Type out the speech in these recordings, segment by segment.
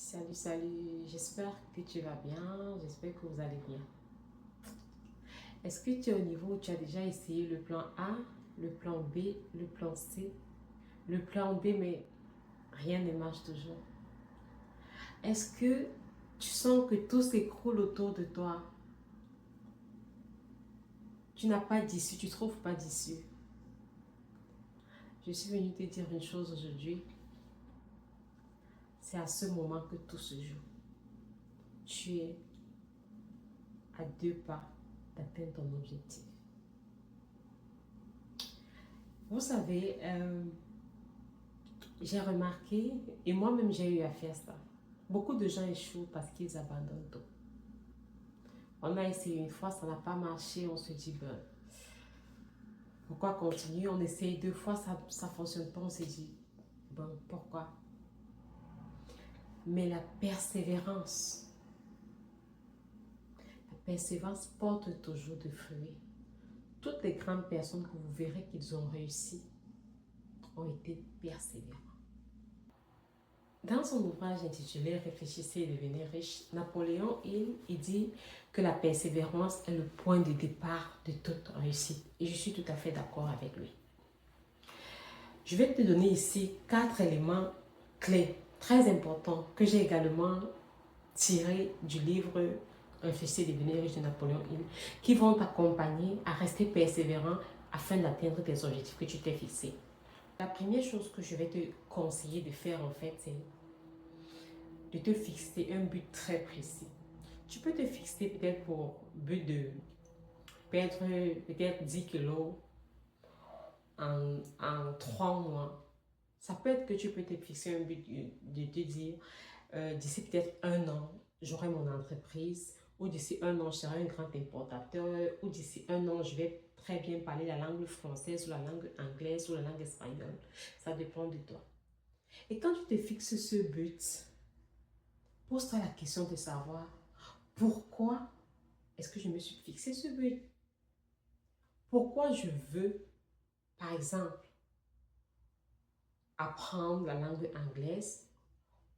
Salut, j'espère que tu vas bien, j'espère que vous allez bien. Est-ce que tu es au niveau où tu as déjà essayé le plan A, le plan B, le plan C, le plan D, mais rien ne marche toujours? Est-ce que tu sens que tout s'écroule autour de toi? Tu n'as pas d'issue, tu ne trouves pas d'issue. Je suis venue te dire une chose aujourd'hui. C'est à ce moment que tout se joue. Tu es à 2 pas d'atteindre ton objectif. Vous savez, j'ai remarqué, et moi-même j'ai eu à faire ça. Beaucoup de gens échouent parce qu'ils abandonnent tout. On a essayé une fois, ça n'a pas marché, on se dit, ben, pourquoi continuer? On essaye 2 fois, ça ne fonctionne pas, on se dit, bon, pourquoi? Mais la persévérance porte toujours de fruits. Toutes les grandes personnes que vous verrez qu'ils ont réussi ont été persévérants. Dans son ouvrage intitulé Réfléchissez et devenez riche, Napoléon Hill dit que la persévérance est le point de départ de toute réussite. Et je suis tout à fait d'accord avec lui. Je vais te donner ici 4 éléments clés très importants que j'ai également tirés du livre Réfléchissez et devenez riche de Napoléon Hill qui vont t'accompagner à rester persévérant afin d'atteindre tes objectifs que tu t'es fixés. La première chose que je vais te conseiller de faire en fait, c'est de te fixer un but très précis. Tu peux te fixer peut-être pour but de perdre peut-être 10 kilos en 3 mois. Ça peut être que tu peux te fixer un but de te dire d'ici peut-être 1 an, j'aurai mon entreprise, ou d'ici 1 an, je serai un grand importateur, ou d'ici 1 an, je vais très bien parler la langue française, ou la langue anglaise, ou la langue espagnole. Ça dépend de toi. Et quand tu te fixes ce but, pose-toi la question de savoir pourquoi est-ce que je me suis fixé ce but? Pourquoi je veux, par exemple, apprendre la langue anglaise?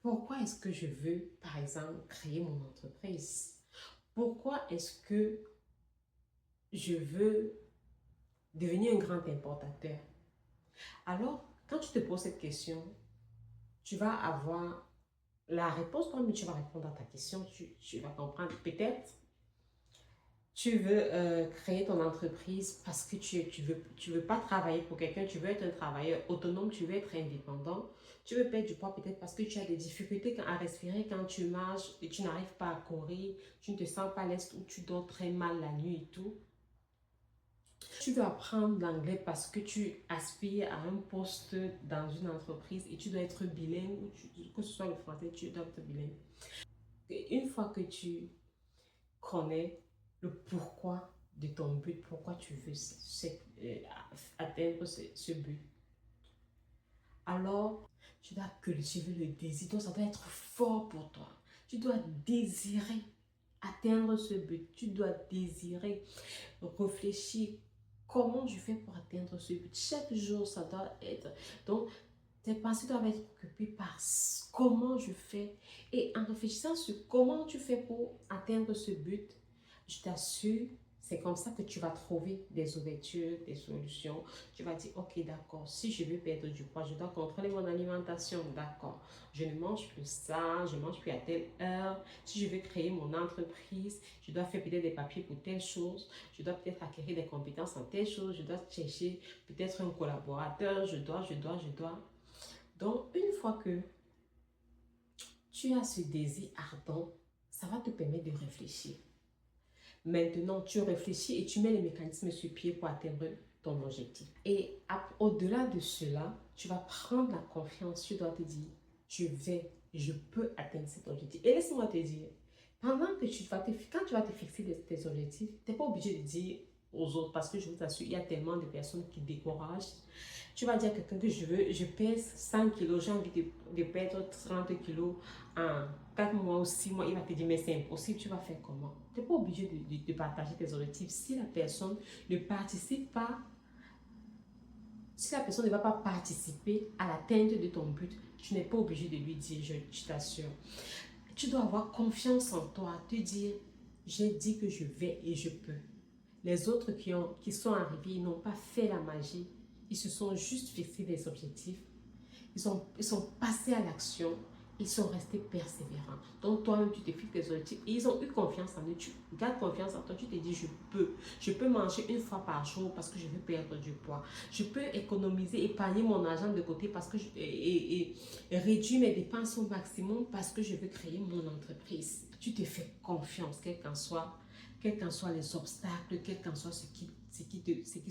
Pourquoi est-ce que je veux, par exemple, créer mon entreprise? Pourquoi est-ce que je veux devenir un grand importateur? Alors, quand tu te poses cette question, tu vas avoir la réponse, quand tu vas répondre à ta question, tu vas comprendre peut-être. Tu veux créer ton entreprise parce que tu veux pas travailler pour quelqu'un, tu veux être un travailleur autonome, tu veux être indépendant. Tu veux perdre du poids peut-être parce que tu as des difficultés à respirer quand tu marches et tu n'arrives pas à courir, tu ne te sens pas à l'aise ou tu dors très mal la nuit et tout. Tu veux apprendre l'anglais parce que tu aspires à un poste dans une entreprise et tu dois être bilingue, ou que ce soit le français, tu dois être bilingue. Et une fois que tu connais le pourquoi de ton but, pourquoi tu veux atteindre ce but, alors tu dois cultiver le désir. Donc ça doit être fort pour toi. Tu dois désirer atteindre ce but. Tu dois désirer réfléchir comment je fais pour atteindre ce but. Chaque jour, ça doit être. Donc, tes pensées doivent être occupées par comment je fais. Et en réfléchissant sur comment tu fais pour atteindre ce but, je t'assure, c'est comme ça que tu vas trouver des ouvertures, des solutions. Tu vas dire, ok, d'accord, si je veux perdre du poids, je dois contrôler mon alimentation, d'accord. Je ne mange plus ça, je ne mange plus à telle heure. Si je veux créer mon entreprise, je dois faire peut-être des papiers pour telle chose. Je dois peut-être acquérir des compétences en telle chose. Je dois chercher peut-être un collaborateur. Je dois. Donc, une fois que tu as ce désir ardent, ça va te permettre de réfléchir. Maintenant, tu réfléchis et tu mets les mécanismes sur pied pour atteindre ton objectif. Et au-delà de cela, tu vas prendre la confiance. Tu dois te dire, je peux atteindre cet objectif. Et laisse-moi te dire, quand tu vas te fixer tes objectifs, tu n'es pas obligé de dire aux autres, parce que je vous assure, il y a tellement de personnes qui découragent. Tu vas dire à quelqu'un que je pèse 100 kilos, j'ai envie de perdre 30 kilos en 4 mois ou 6 mois. Il va te dire, mais c'est impossible, tu vas faire comment? Tu n'es pas obligé de partager tes objectifs. Si la personne ne participe pas, si la personne ne va pas participer à l'atteinte de ton but, Tu n'es pas obligé de lui dire, je t'assure. Tu dois avoir confiance en toi, te dire, j'ai dit que je vais et je peux. Les autres qui sont arrivés, ils n'ont pas fait la magie. Ils se sont juste fixés des objectifs. Ils sont passés à l'action. Ils sont restés persévérants. Donc toi-même, tu te fixes des objectifs. Et ils ont eu confiance en eux. Tu gardes confiance en toi. Tu te dis, je peux. Je peux manger une fois par jour parce que je veux perdre du poids. Je peux économiser, épargner mon argent de côté parce que et réduire mes dépenses au maximum parce que je veux créer mon entreprise. Tu te fais confiance, quels qu'en soient les obstacles, quel qu'en soit ce qui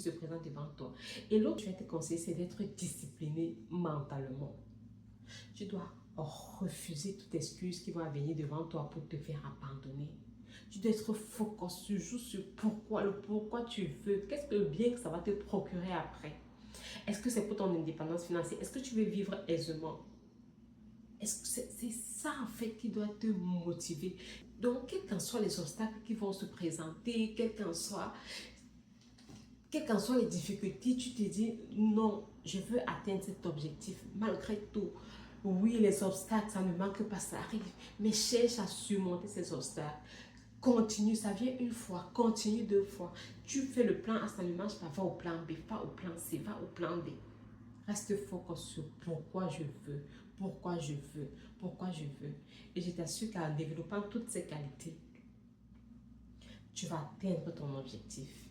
se présente devant toi. Et l'autre, je vais te conseiller, c'est d'être discipliné mentalement. Tu dois refuser toute excuse qui va venir devant toi pour te faire abandonner. Tu dois être focus toujours sur le pourquoi tu veux. Qu'est-ce que le bien que ça va te procurer après? Est-ce que c'est pour ton indépendance financière? Est-ce que tu veux vivre aisément? Est-ce que c'est ça en fait qui doit te motiver? Donc, quels qu'en soient les obstacles qui vont se présenter, quels qu'en soient les difficultés, tu te dis non, je veux atteindre cet objectif malgré tout. Oui, les obstacles, ça ne manque pas, ça arrive, mais cherche à surmonter ces obstacles. Continue, ça vient une fois, continue deux fois. Tu fais le plan A, ça ne marche pas, va au plan B, va au plan C, va au plan D. Reste focus sur pourquoi je veux, pourquoi je veux, pourquoi je veux. Et je t'assure qu'en développant toutes ces qualités, tu vas atteindre ton objectif.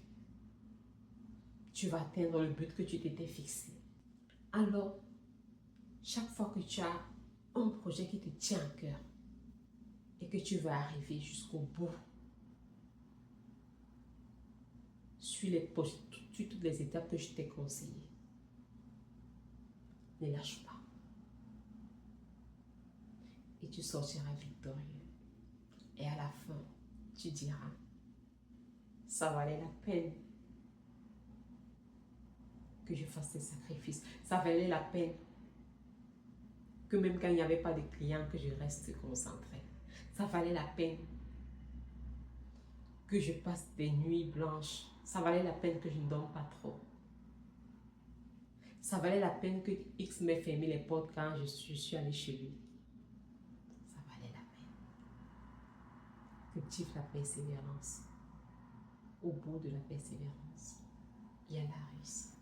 Tu vas atteindre le but que tu t'étais fixé. Alors, chaque fois que tu as un projet qui te tient à cœur et que tu veux arriver jusqu'au bout, suis toutes les étapes que je t'ai conseillées. Ne lâche pas. Et tu sortiras victorieux. Et à la fin, tu diras, ça valait la peine que je fasse ces sacrifices. Ça valait la peine que même quand il n'y avait pas de clients, que je reste concentrée. Ça valait la peine que je passe des nuits blanches. Ça valait la peine que je ne dorme pas trop. Ça valait la peine que X m'ait fermé les portes quand je suis allée chez lui. Ça valait la peine. Cultive la persévérance. Au bout de la persévérance, il y a la réussite.